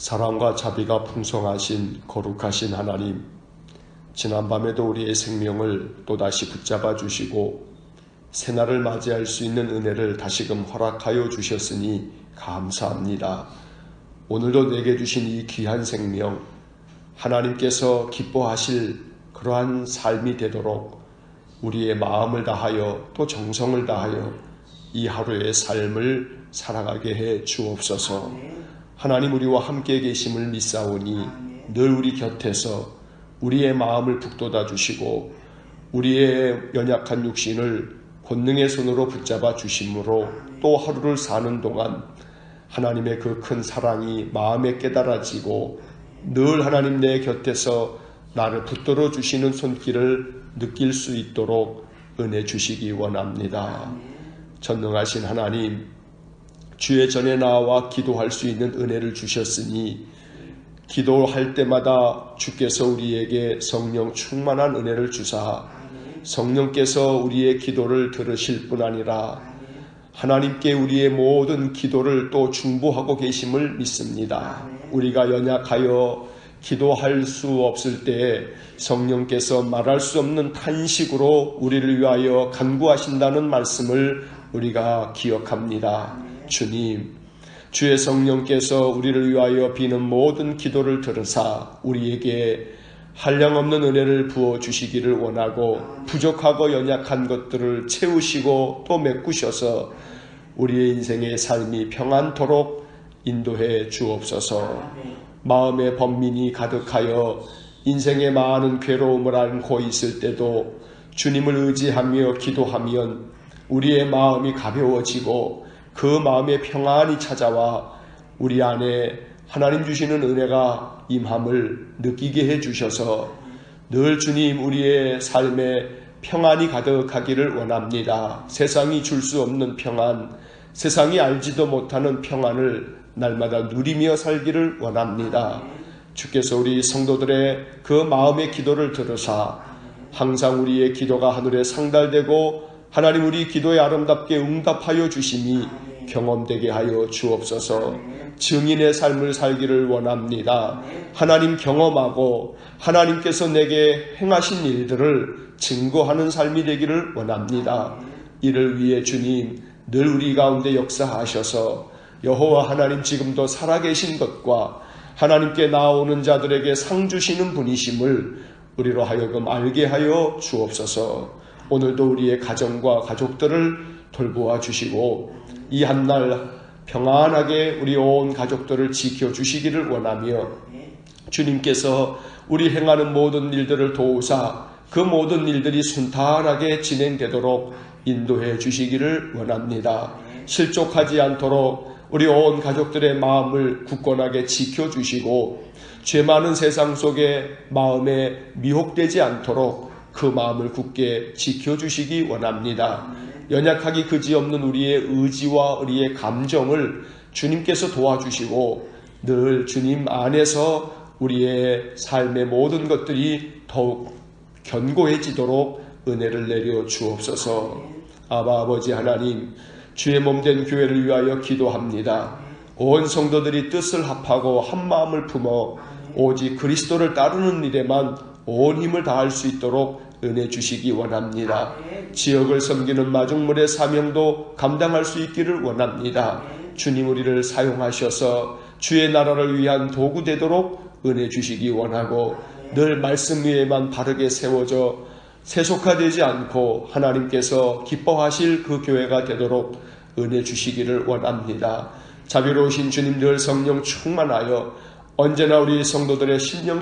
사랑과 자비가 풍성하신 거룩하신 하나님, 지난밤에도 우리의 생명을 또다시 붙잡아 주시고 새날을 맞이할 수 있는 은혜를 다시금 허락하여 주셨으니 감사합니다. 오늘도 내게 주신 이 귀한 생명, 하나님께서 기뻐하실 그러한 삶이 되도록 우리의 마음을 다하여 또 정성을 다하여 이 하루의 삶을 살아가게 해 주옵소서. 하나님, 우리와 함께 계심을 믿사오니 늘 우리 곁에서 우리의 마음을 북돋아 주시고 우리의 연약한 육신을 권능의 손으로 붙잡아 주심으로 또 하루를 사는 동안 하나님의 그 큰 사랑이 마음에 깨달아지고 늘 하나님 내 곁에서 나를 붙들어 주시는 손길을 느낄 수 있도록 은혜 주시기 원합니다. 전능하신 하나님, 주의 전에 나와 기도할 수 있는 은혜를 주셨으니 기도할 때마다 주께서 우리에게 성령 충만한 은혜를 주사 성령께서 우리의 기도를 들으실 뿐 아니라 하나님께 우리의 모든 기도를 또 중보하고 계심을 믿습니다. 우리가 연약하여 기도할 수 없을 때에 성령께서 말할 수 없는 탄식으로 우리를 위하여 간구하신다는 말씀을 우리가 기억합니다. 주님, 주의 성령께서 우리를 위하여 비는 모든 기도를 들으사 우리에게 한량없는 은혜를 부어주시기를 원하고 부족하고 연약한 것들을 채우시고 또 메꾸셔서 우리의 인생의 삶이 평안토록 인도해 주옵소서. 마음의 번민이 가득하여 인생의 많은 괴로움을 안고 있을 때도 주님을 의지하며 기도하면 우리의 마음이 가벼워지고 그 마음의 평안이 찾아와 우리 안에 하나님 주시는 은혜가 임함을 느끼게 해주셔서 늘 주님 우리의 삶에 평안이 가득하기를 원합니다. 세상이 줄 수 없는 평안, 세상이 알지도 못하는 평안을 날마다 누리며 살기를 원합니다. 주께서 우리 성도들의 그 마음의 기도를 들으사 항상 우리의 기도가 하늘에 상달되고 하나님 우리 기도에 아름답게 응답하여 주심이 경험되게 하여 주옵소서. 증인의 삶을 살기를 원합니다. 하나님 경험하고 하나님께서 내게 행하신 일들을 증거하는 삶이 되기를 원합니다. 이를 위해 주님 늘 우리 가운데 역사하셔서 여호와 하나님 지금도 살아계신 것과 하나님께 나오는 자들에게 상 주시는 분이심을 우리로 하여금 알게 하여 주옵소서. 오늘도 우리의 가정과 가족들을 돌보아 주시고 이 한날 평안하게 우리 온 가족들을 지켜주시기를 원하며 주님께서 우리 행하는 모든 일들을 도우사 그 모든 일들이 순탄하게 진행되도록 인도해 주시기를 원합니다. 실족하지 않도록 우리 온 가족들의 마음을 굳건하게 지켜주시고 죄 많은 세상 속에 마음에 미혹되지 않도록 그 마음을 굳게 지켜주시기 원합니다. 연약하기 그지없는 우리의 의지와 우리의 감정을 주님께서 도와주시고 늘 주님 안에서 우리의 삶의 모든 것들이 더욱 견고해지도록 은혜를 내려 주옵소서. 아바 아버지 하나님, 주의 몸된 교회를 위하여 기도합니다. 온 성도들이 뜻을 합하고 한 마음을 품어 오직 그리스도를 따르는 일에만 온 힘을 다할 수 있도록 은혜 주시기 원합니다. 지역을 섬기는 마중물의 사명도 감당할 수 있기를 원합니다. 주님 우리를 사용하셔서 주의 나라를 위한 도구 되도록 은혜 주시기 원하고 늘 말씀 위에만 바르게 세워져 세속화되지 않고 하나님께서 기뻐하실 그 교회가 되도록 은혜 주시기를 원합니다. 자비로우신 주님 늘 성령 충만하여 언제나 우리 성도들의 심령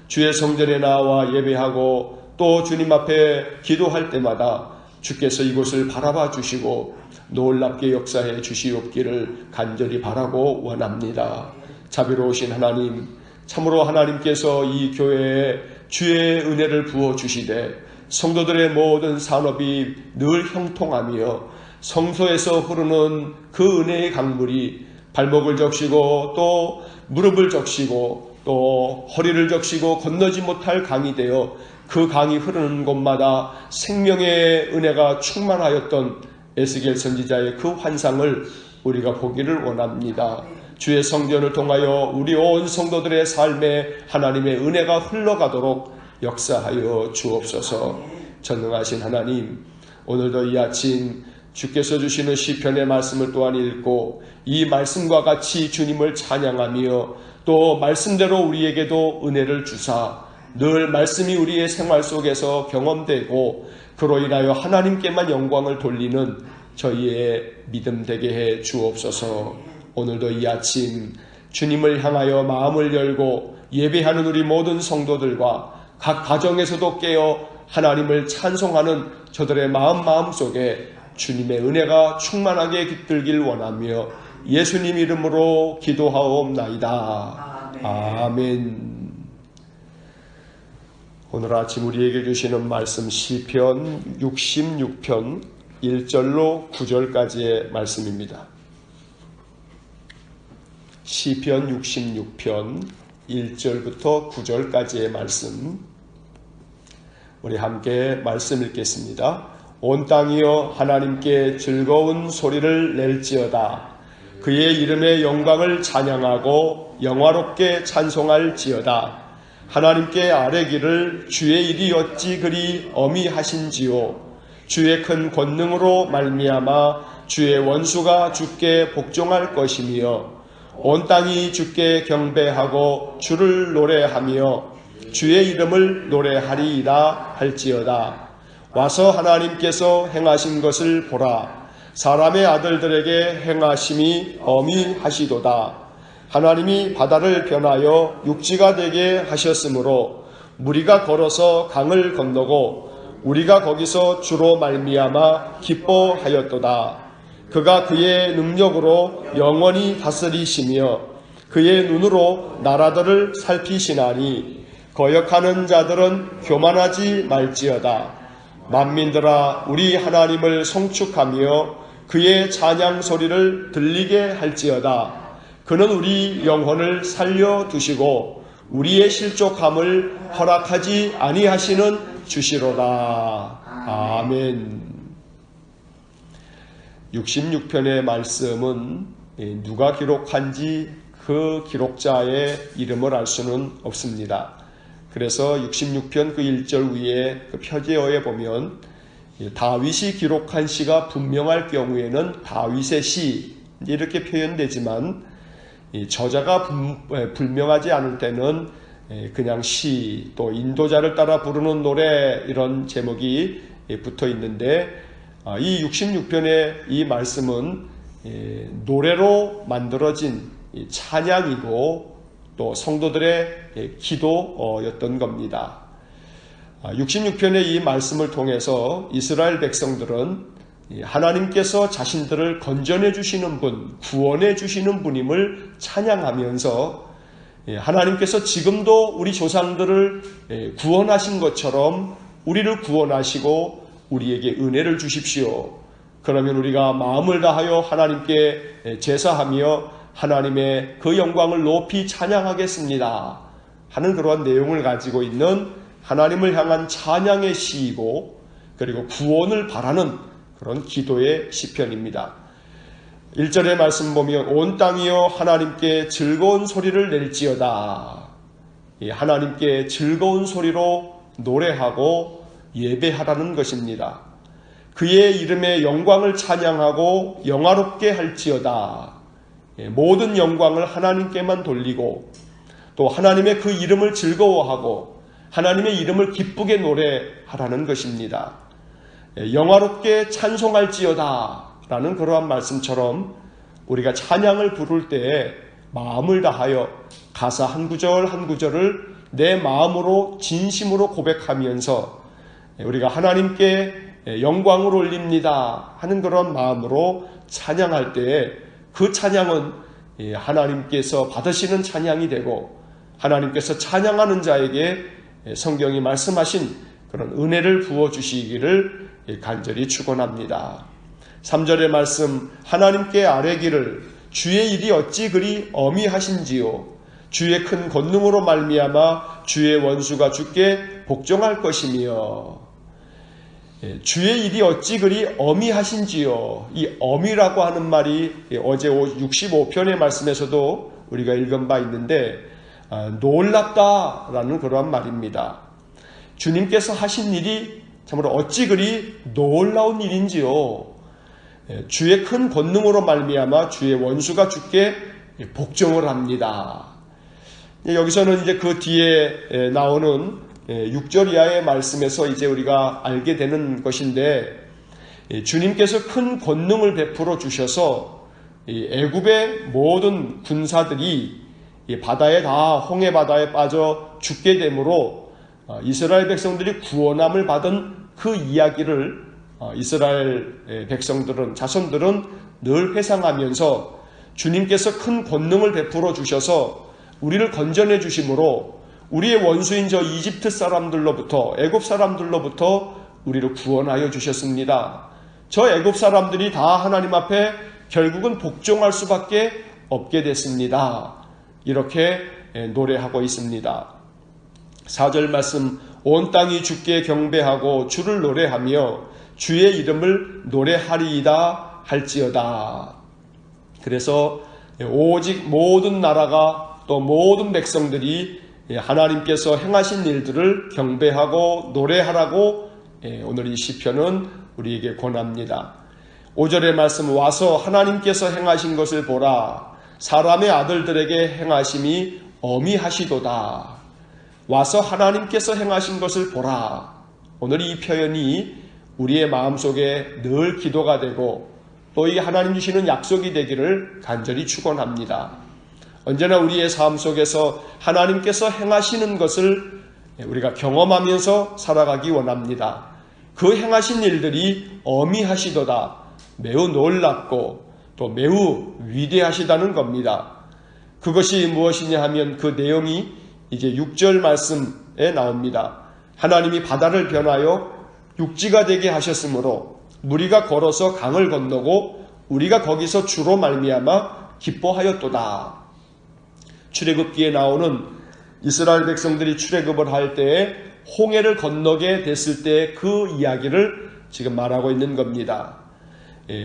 주의 성전에 나와 예배하고 또 주님 앞에 기도할 때마다 주께서 이곳을 바라봐 주시고 놀랍게 역사해 주시옵기를 간절히 바라고 원합니다. 자비로우신 하나님, 참으로 하나님께서 이 교회에 주의 은혜를 부어주시되 성도들의 모든 산업이 늘 형통하며 성소에서 흐르는 그 은혜의 강물이 발목을 적시고 또 무릎을 적시고 또 허리를 적시고 건너지 못할 강이 되어 그 강이 흐르는 곳마다 생명의 은혜가 충만하였던 에스겔 선지자의 그 환상을 우리가 보기를 원합니다. 주의 성전을 통하여 우리 온 성도들의 삶에 하나님의 은혜가 흘러가도록 역사하여 주옵소서. 전능하신 하나님, 오늘도 이 아침 주께서 주시는 시편의 말씀을 또한 읽고 이 말씀과 같이 주님을 찬양하며 또 말씀대로 우리에게도 은혜를 주사 늘 말씀이 우리의 생활 속에서 경험되고 그로 인하여 하나님께만 영광을 돌리는 저희의 믿음 되게 해 주옵소서. 오늘도 이 아침 주님을 향하여 마음을 열고 예배하는 우리 모든 성도들과 각 가정에서도 깨어 하나님을 찬송하는 저들의 마음 속에 주님의 은혜가 충만하게 깃들길 원하며 예수님 이름으로 기도하옵나이다. 아멘. 오늘 아침 우리에게 주시는 말씀 시편 66편 1절로 9절까지의 말씀입니다. 시편 66편 1절부터 9절까지의 말씀, 우리 함께 말씀 읽겠습니다. 온 땅이여 하나님께 즐거운 소리를 낼지어다. 그의 이름의 영광을 찬양하고 영화롭게 찬송할지어다. 하나님께 아뢰기를 주의 일이 어찌 그리 어미하신지요. 주의 큰 권능으로 말미암아 주의 원수가 주께 복종할 것이며 온 땅이 주께 경배하고 주를 노래하며 주의 이름을 노래하리이다 할지어다. 와서 하나님께서 행하신 것을 보라. 사람의 아들들에게 행하심이 어미하시도다. 하나님이 바다를 변하여 육지가 되게 하셨으므로 무리가 걸어서 강을 건너고 우리가 거기서 주로 말미암아 기뻐하였도다. 그가 그의 능력으로 영원히 다스리시며 그의 눈으로 나라들을 살피시나니 거역하는 자들은 교만하지 말지어다. 만민들아 우리 하나님을 송축하며 그의 찬양 소리를 들리게 할지어다. 그는 우리 영혼을 살려두시고 우리의 실족함을 허락하지 아니하시는 주시로다. 아멘. 66편의 말씀은 누가 기록한지 그 기록자의 이름을 알 수는 없습니다. 그래서 66편 그 1절 위에 그 표제어에 보면 다윗이 기록한 시가 분명할 경우에는 다윗의 시 이렇게 표현되지만 저자가 불명하지 않을 때는 그냥 시, 또 인도자를 따라 부르는 노래 이런 제목이 붙어 있는데 이 66편의 이 말씀은 노래로 만들어진 찬양이고 또 성도들의 기도였던 겁니다. 66편의 이 말씀을 통해서 이스라엘 백성들은 하나님께서 자신들을 건져내 주시는 분, 구원해 주시는 분임을 찬양하면서 하나님께서 지금도 우리 조상들을 구원하신 것처럼 우리를 구원하시고 우리에게 은혜를 주십시오. 그러면 우리가 마음을 다하여 하나님께 제사하며 하나님의 그 영광을 높이 찬양하겠습니다 하는 그러한 내용을 가지고 있는 하나님을 향한 찬양의 시이고 그리고 구원을 바라는 그런 기도의 시편입니다. 1절의 말씀 보면 온 땅이여 하나님께 즐거운 소리를 낼지어다. 하나님께 즐거운 소리로 노래하고 예배하라는 것입니다. 그의 이름의 영광을 찬양하고 영화롭게 할지어다. 모든 영광을 하나님께만 돌리고 또 하나님의 그 이름을 즐거워하고 하나님의 이름을 기쁘게 노래하라는 것입니다. 영화롭게 찬송할지어다 라는 그러한 말씀처럼 우리가 찬양을 부를 때에 마음을 다하여 가사 한 구절 한 구절을 내 마음으로 진심으로 고백하면서 우리가 하나님께 영광을 올립니다 하는 그런 마음으로 찬양할 때에 그 찬양은 하나님께서 받으시는 찬양이 되고 하나님께서 찬양하는 자에게 성경이 말씀하신 그런 은혜를 부어주시기를 간절히 축원합니다. 3절의 말씀 하나님께 아뢰기를 주의 일이 어찌 그리 어미하신지요. 주의 큰 권능으로 말미암아 주의 원수가 주께 복종할 것이며 주의 일이 어찌 그리 어미하신지요. 이 어미라고 하는 말이 어제 65편의 말씀에서도 우리가 읽은 바 있는데 놀랍다라는 그러한 말입니다. 주님께서 하신 일이 참으로 어찌 그리 놀라운 일인지요. 주의 큰 권능으로 말미암아 주의 원수가 주께 복종을 합니다. 여기서는 이제 그 뒤에 나오는 6절 이하의 말씀에서 이제 우리가 알게 되는 것인데, 주님께서 큰 권능을 베풀어 주셔서 애굽의 모든 군사들이 바다에 다 홍해 바다에 빠져 죽게 되므로 이스라엘 백성들이 구원함을 받은 그 이야기를 이스라엘 백성들은, 자손들은 늘 회상하면서 주님께서 큰 권능을 베풀어 주셔서 우리를 건져내 주심으로 우리의 원수인 저 이집트 사람들로부터, 애굽 사람들로부터 우리를 구원하여 주셨습니다. 저 애굽 사람들이 다 하나님 앞에 결국은 복종할 수밖에 없게 됐습니다. 이렇게 노래하고 있습니다. 4절 말씀, 온 땅이 주께 경배하고 주를 노래하며 주의 이름을 노래하리이다 할지어다. 그래서 오직 모든 나라가 또 모든 백성들이 하나님께서 행하신 일들을 경배하고 노래하라고 오늘 이 시편은 우리에게 권합니다. 5절의 말씀, 와서 하나님께서 행하신 것을 보라. 사람의 아들들에게 행하심이 어미하시도다. 와서 하나님께서 행하신 것을 보라. 오늘 이 표현이 우리의 마음속에 늘 기도가 되고 또 이 하나님 주시는 약속이 되기를 간절히 축원합니다. 언제나 우리의 삶 속에서 하나님께서 행하시는 것을 우리가 경험하면서 살아가기 원합니다. 그 행하신 일들이 어미하시도다. 매우 놀랍고 또 매우 위대하시다는 겁니다. 그것이 무엇이냐 하면 그 내용이 이제 6절 말씀에 나옵니다. 하나님이 바다를 변하여 육지가 되게 하셨으므로 무리가 걸어서 강을 건너고 우리가 거기서 주로 말미암아 기뻐하였도다. 출애굽기에 나오는 이스라엘 백성들이 출애굽을 할 때에 홍해를 건너게 됐을 때 그 이야기를 지금 말하고 있는 겁니다.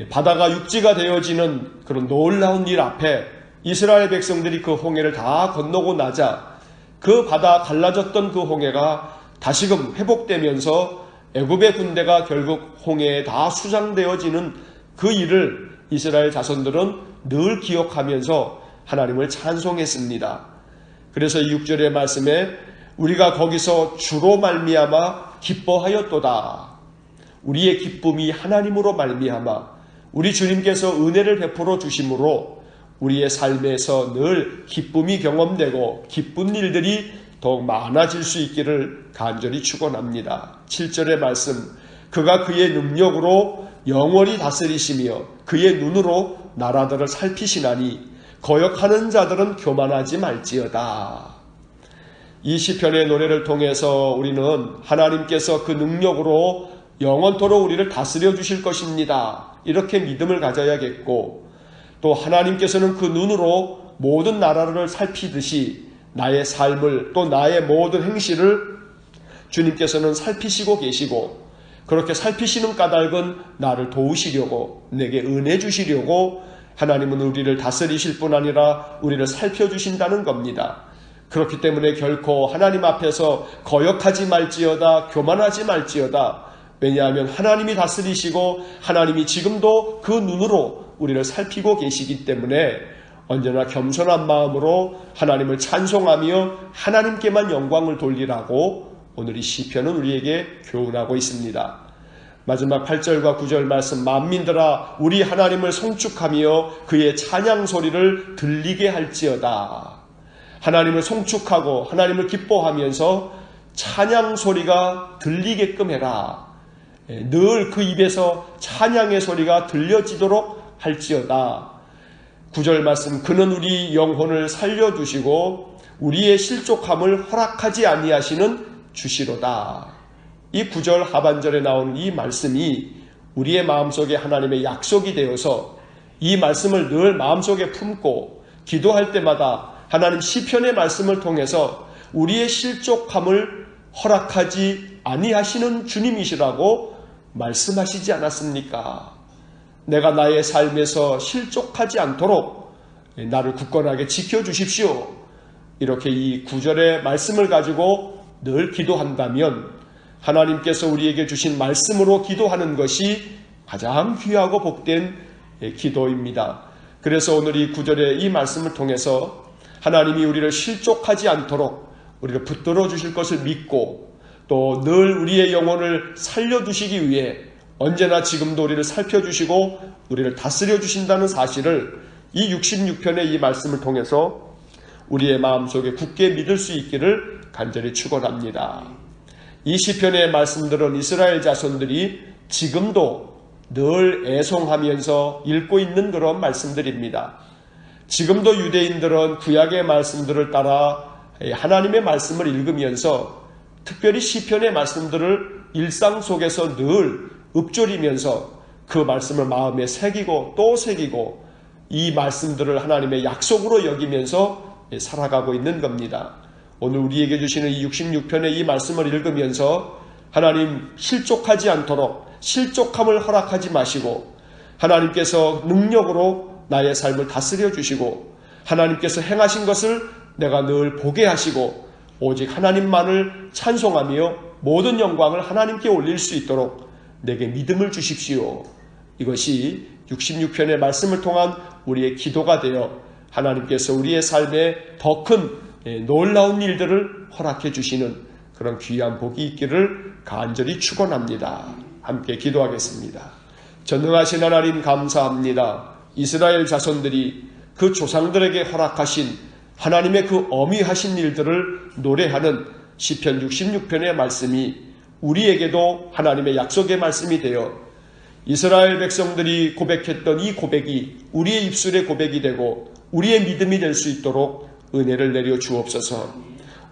바다가 육지가 되어지는 그런 놀라운 일 앞에 이스라엘 백성들이 그 홍해를 다 건너고 나자 그 바다 갈라졌던 그 홍해가 다시금 회복되면서 애굽의 군대가 결국 홍해에 다 수장되어지는 그 일을 이스라엘 자손들은 늘 기억하면서 하나님을 찬송했습니다. 그래서 이 6절의 말씀에 우리가 거기서 주로 말미암아 기뻐하였도다. 우리의 기쁨이 하나님으로 말미암아 우리 주님께서 은혜를 베풀어 주심으로 우리의 삶에서 늘 기쁨이 경험되고 기쁜 일들이 더욱 많아질 수 있기를 간절히 축원합니다. 7절의 말씀, 그가 그의 능력으로 영원히 다스리시며 그의 눈으로 나라들을 살피시나니 거역하는 자들은 교만하지 말지어다. 이 시편의 노래를 통해서 우리는 하나님께서 그 능력으로 영원토록 우리를 다스려 주실 것입니다. 이렇게 믿음을 가져야겠고, 또 하나님께서는 그 눈으로 모든 나라를 살피듯이 나의 삶을 또 나의 모든 행실을 주님께서는 살피시고 계시고, 그렇게 살피시는 까닭은 나를 도우시려고, 내게 은혜 주시려고 하나님은 우리를 다스리실 뿐 아니라 우리를 살펴주신다는 겁니다. 그렇기 때문에 결코 하나님 앞에서 거역하지 말지어다, 교만하지 말지어다. 왜냐하면 하나님이 다스리시고 하나님이 지금도 그 눈으로 우리를 살피고 계시기 때문에 언제나 겸손한 마음으로 하나님을 찬송하며 하나님께만 영광을 돌리라고 오늘 이 시편은 우리에게 교훈하고 있습니다. 마지막 8절과 9절 말씀, 만민들아 우리 하나님을 송축하며 그의 찬양 소리를 들리게 할지어다. 하나님을 송축하고 하나님을 기뻐하면서 찬양 소리가 들리게끔 해라. 늘 그 입에서 찬양의 소리가 들려지도록 할지어다. 9절 말씀, 그는 우리 영혼을 살려주시고 우리의 실족함을 허락하지 아니하시는 주시로다. 이 9절 하반절에 나오는 이 말씀이 우리의 마음속에 하나님의 약속이 되어서 이 말씀을 늘 마음속에 품고 기도할 때마다 하나님 시편의 말씀을 통해서 우리의 실족함을 허락하지 아니하시는 주님이시라고 말씀하시지 않았습니까? 내가 나의 삶에서 실족하지 않도록 나를 굳건하게 지켜주십시오. 이렇게 이 구절의 말씀을 가지고 늘 기도한다면 하나님께서 우리에게 주신 말씀으로 기도하는 것이 가장 귀하고 복된 기도입니다. 그래서 오늘 이 구절의 이 말씀을 통해서 하나님이 우리를 실족하지 않도록 우리를 붙들어 주실 것을 믿고 또 늘 우리의 영혼을 살려두시기 위해 언제나 지금도 우리를 살펴주시고 우리를 다스려 주신다는 사실을 이 66편의 이 말씀을 통해서 우리의 마음속에 굳게 믿을 수 있기를 간절히 축원합니다. 이 시편의 말씀들은 이스라엘 자손들이 지금도 늘 애송하면서 읽고 있는 그런 말씀들입니다. 지금도 유대인들은 구약의 말씀들을 따라 하나님의 말씀을 읽으면서 특별히 시편의 말씀들을 일상 속에서 늘 읊조리면서 그 말씀을 마음에 새기고 또 새기고 이 말씀들을 하나님의 약속으로 여기면서 살아가고 있는 겁니다. 오늘 우리에게 주시는 이 66편의 이 말씀을 읽으면서 하나님 실족하지 않도록 실족함을 허락하지 마시고 하나님께서 능력으로 나의 삶을 다스려 주시고 하나님께서 행하신 것을 내가 늘 보게 하시고 오직 하나님만을 찬송하며 모든 영광을 하나님께 올릴 수 있도록 내게 믿음을 주십시오. 이것이 66편의 말씀을 통한 우리의 기도가 되어 하나님께서 우리의 삶에 더 큰 놀라운 일들을 허락해 주시는 그런 귀한 복이 있기를 간절히 축원합니다. 함께 기도하겠습니다. 전능하신 하나님 감사합니다. 이스라엘 자손들이 그 조상들에게 허락하신 하나님의 그 어미하신 일들을 노래하는 시편 66편의 말씀이 우리에게도 하나님의 약속의 말씀이 되어 이스라엘 백성들이 고백했던 이 고백이 우리의 입술의 고백이 되고 우리의 믿음이 될 수 있도록 은혜를 내려 주옵소서.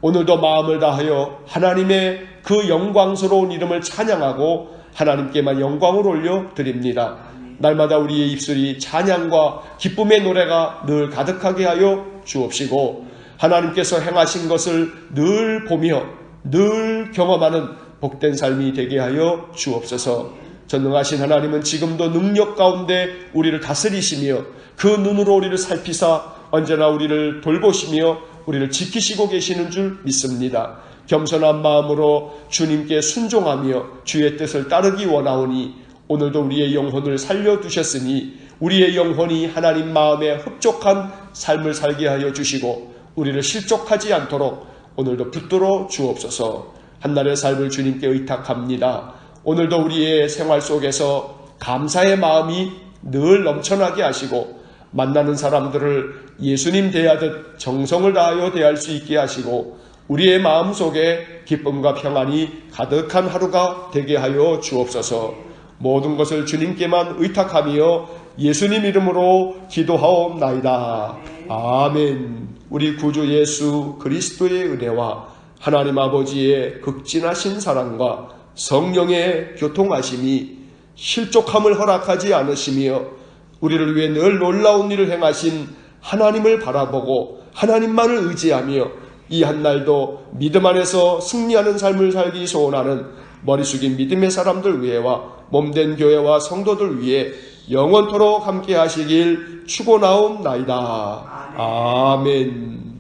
오늘도 마음을 다하여 하나님의 그 영광스러운 이름을 찬양하고 하나님께만 영광을 올려 드립니다. 날마다 우리의 입술이 찬양과 기쁨의 노래가 늘 가득하게 하여 주옵시고 하나님께서 행하신 것을 늘 보며 늘 경험하는 복된 삶이 되게 하여 주옵소서. 전능하신 하나님은 지금도 능력 가운데 우리를 다스리시며 그 눈으로 우리를 살피사 언제나 우리를 돌보시며 우리를 지키시고 계시는 줄 믿습니다. 겸손한 마음으로 주님께 순종하며 주의 뜻을 따르기 원하오니 오늘도 우리의 영혼을 살려두셨으니 우리의 영혼이 하나님 마음에 흡족한 삶을 살게 하여 주시고 우리를 실족하지 않도록 오늘도 붙들어 주옵소서. 한날의 삶을 주님께 의탁합니다. 오늘도 우리의 생활 속에서 감사의 마음이 늘 넘쳐나게 하시고 만나는 사람들을 예수님 대하듯 정성을 다하여 대할 수 있게 하시고 우리의 마음속에 기쁨과 평안이 가득한 하루가 되게 하여 주옵소서. 모든 것을 주님께만 의탁하며 예수님 이름으로 기도하옵나이다. 아멘. 우리 구주 예수 그리스도의 은혜와 하나님 아버지의 극진하신 사랑과 성령의 교통하심이 실족함을 허락하지 않으시며 우리를 위해 늘 놀라운 일을 행하신 하나님을 바라보고 하나님만을 의지하며 이 한날도 믿음 안에서 승리하는 삶을 살기 소원하는 머리 숙인 믿음의 사람들 위해와 몸된 교회와 성도들 위해 영원토록 함께 하시길 축원하옵나이다. 아멘.